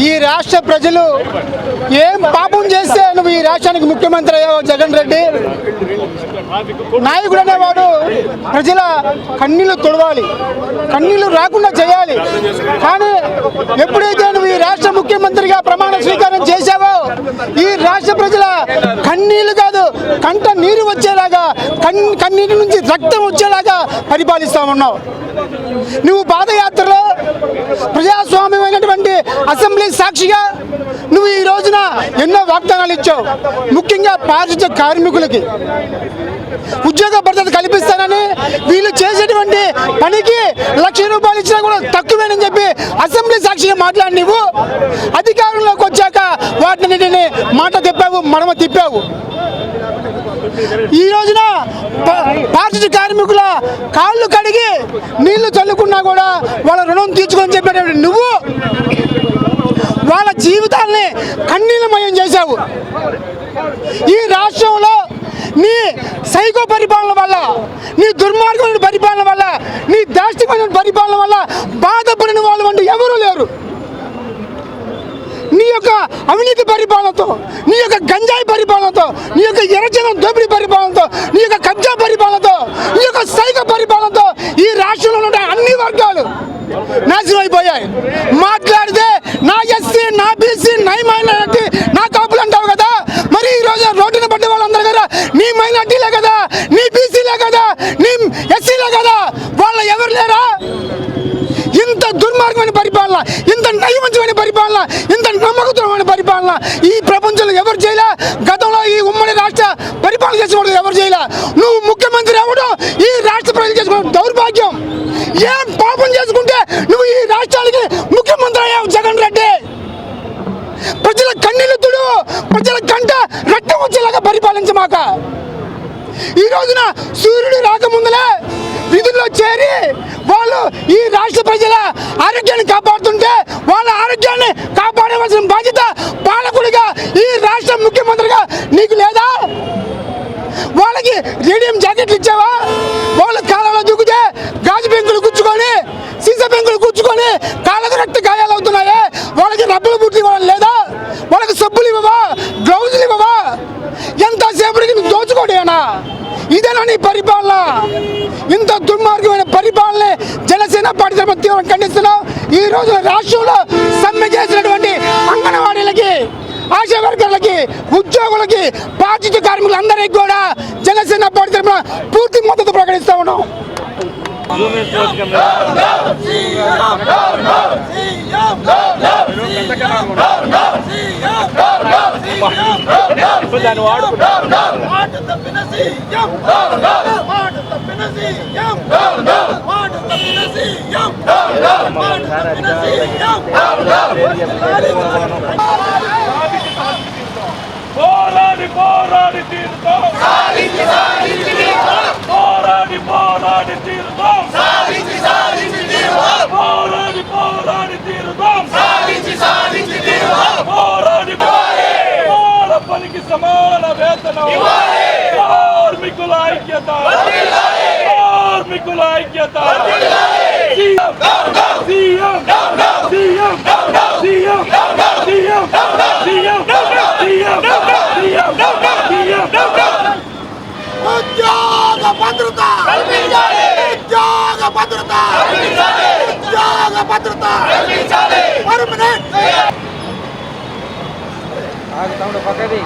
ఈ రాష్ట్ర ప్రజలు ఏం పాపం చేస్తే నువ్వు ఈ రాష్ట్రానికి ముఖ్యమంత్రి అయ్యావు జగన్ రెడ్డి? నాయకుడు అనేవాడు ప్రజల కన్నీళ్లు తుడవాలి, కన్నీళ్లు రాకుండా చేయాలి. కానీ ఎప్పుడైతే నువ్వు ఈ రాష్ట్ర ముఖ్యమంత్రిగా ప్రమాణ స్వీకారం చేశావో ఈ రాష్ట్ర ప్రజల కన్నీళ్లు కాదు కంట నీరు వచ్చేలాగా, కన్నీటి నుంచి రక్తం వచ్చేలాగా పరిపాలిస్తా ఉన్నావు. నువ్వు పాదయాత్రలో ప్రజాస్వామ్యమైనటువంటి అసెంబ్లీ సాక్షిగా నువ్వు ఈ రోజున ఎన్నో వాగ్దానాలు ఇచ్చావు. ముఖ్యంగా పారిశుద్ధ కార్మికులకి ఉద్యోగ భద్రత కల్పిస్తానని, వీళ్ళు చేసేటువంటి పనికి ₹1,00,000 ఇచ్చినా కూడా తక్కువేనని చెప్పి అసెంబ్లీ సాక్షిగా మాట్లాడి నువ్వు అధికారంలోకి వచ్చాక వాటిని మాట తిప్పావు, మడమ తిప్పావు. ఈ రోజున పారిశుద్ధ కార్మికుల కాళ్ళు కడిగి నీళ్లు చల్లుకున్నా కూడా వాళ్ళ రుణం తీర్చుకొని చెప్పేటువంటి నువ్వు వాళ్ళ జీవితాల్ని కన్నీలమయం చేశావు. ఈ రాష్ట్రంలో నీ సైకో పరిపాలన వల్ల, నీ దుర్మార్గమైన పరిపాలన వల్ల, నీ దాష్టికమైన పరిపాలన వల్ల బాధపడిన వాళ్ళు అంటూ ఎవరూ లేరు. నీ యొక్క అవినీతి పరిపాలనతో, నీ యొక్క గంజాయి పరిపాలనతో, నీ యొక్క ఎర్రజనం దోపిడీ పరిపాలనతో, నీ యొక్క కబ్జా పరిపాలనతో, నీ యొక్క సైకో పరిపాలనతో ఈ రాష్ట్రంలో ఉన్న అన్ని వర్గాలు నాశనం అయిపోయాయి. మాట్లాడితే నా ఎస్సీ, నా బీసీ, నా మైనారిటీ, నా కాపులు అంటావు కదా, మరి ఈ రోజు రోడ్డున పడ్డ వాళ్ళందరూ కదా నీ మైనారిటీలే కదా, నీ బీసీలే కదా, నీ ఎస్సీలే కదా, వాళ్ళ ఎవరు లేరా? ఇంత దుర్మార్గమైన పరిపాలన, ఇంత నైవంచమైన పరిపాలన, ఇంత నమ్మకమైన పరిపాలన ఈ ప్రపంచంలో ఎవరు చేయలే. గతంలో ఈ ఉమ్మడి రాష్ట్ర పరిపాలన చేసిన ఎవరు చేయలే. నువ్వు ముఖ్యమంత్రి అవ్వడం ఈ రాష్ట్ర ప్రజలు చేసుకున్న దౌర్భాగ్యం. ఏం పాపం చేసుకుంటే నువ్వు ఈ రాష్ట్రానికి ముఖ్యమంత్రి అయ్యావు జగన్ రెడ్డి? ప్రజల కన్నీళ్లు తుడు, ప్రజల కంట రక్తం వచ్చేలాగా పరిపాలించమాక. ఈ రోజున సూర్యుడు రాకముందులే విధుల్లో చేరి వాళ్ళు ఈ రాష్ట్ర ప్రజల ఆరోగ్యాన్ని కాపాడుతుంటే వాళ్ళ ఆరోగ్యాన్ని కాపాడవలసిన బాధ్యత పాలకుడిగా, ఈ రాష్ట్ర ముఖ్యమంత్రిగా నీకు లేదా? వాళ్ళకి రేడియం జాకెట్లు ఇచ్చావా? వాళ్ళ కాలంలో దూకితే గాజు పెంకులు గుచ్చుకొని, సీసా పెంకులు గుచ్చుకొని కాళ్ళకు రక్త గాయాలు అవుతున్నాయే, వాళ్ళకి రబ్బలు బుట్లు ఇవ్వడం లేదా? వాళ్ళకి సబ్బులు ఇవ్వవా? గ్లౌజులు ఇవ్వవా? ఎంతసేపటికి నువ్వు దోచుకోడేనా? ఇదేనా నీ పరిపాలన? ఇంత దుర్మార్గమైన పరిపాలన జనసేన పార్టీ తరఫున తీవ్రంగా ఖండిస్తున్నాం. ఈ రోజు రాష్ట్రంలో సమ్మె చేసినటువంటి అంగన్వాడీలకి, ఆశా వర్కర్లకి, ఉద్యోగులకి, పారిశుద్ధ కార్మికులందరికీ కూడా జనసేన పార్టీ తరఫున పూర్తి మద్దతు ప్రకటిస్తా ఉన్నాం. పోరాడి పోరాడి తీరుతాం, సాధించి సాధించి తీరుతాం, పోరాడి పోరాడి తీరుతాం, సాధించి సాధించి తీరుతాం, పోరాడి పోరాడి తీరుతాం, సాధించి సాధించి తీరుతాం, పోరాడి సమాన పనికి సమాన వేతనం ఇవ్వాలి, కార్మికుల ఐక్యత వర్ధిల్లాలి, కార్మికుల ఐక్యత వర్ధిల్లాలి, CM CM CM CM CM CM ఉద్యోగ భద్రత కల్పించాలి, ఉద్యోగ భద్రత కల్పించాలి, ఉద్యోగ భద్రత కల్పించాలి, పర్మనెంట్ పక్కది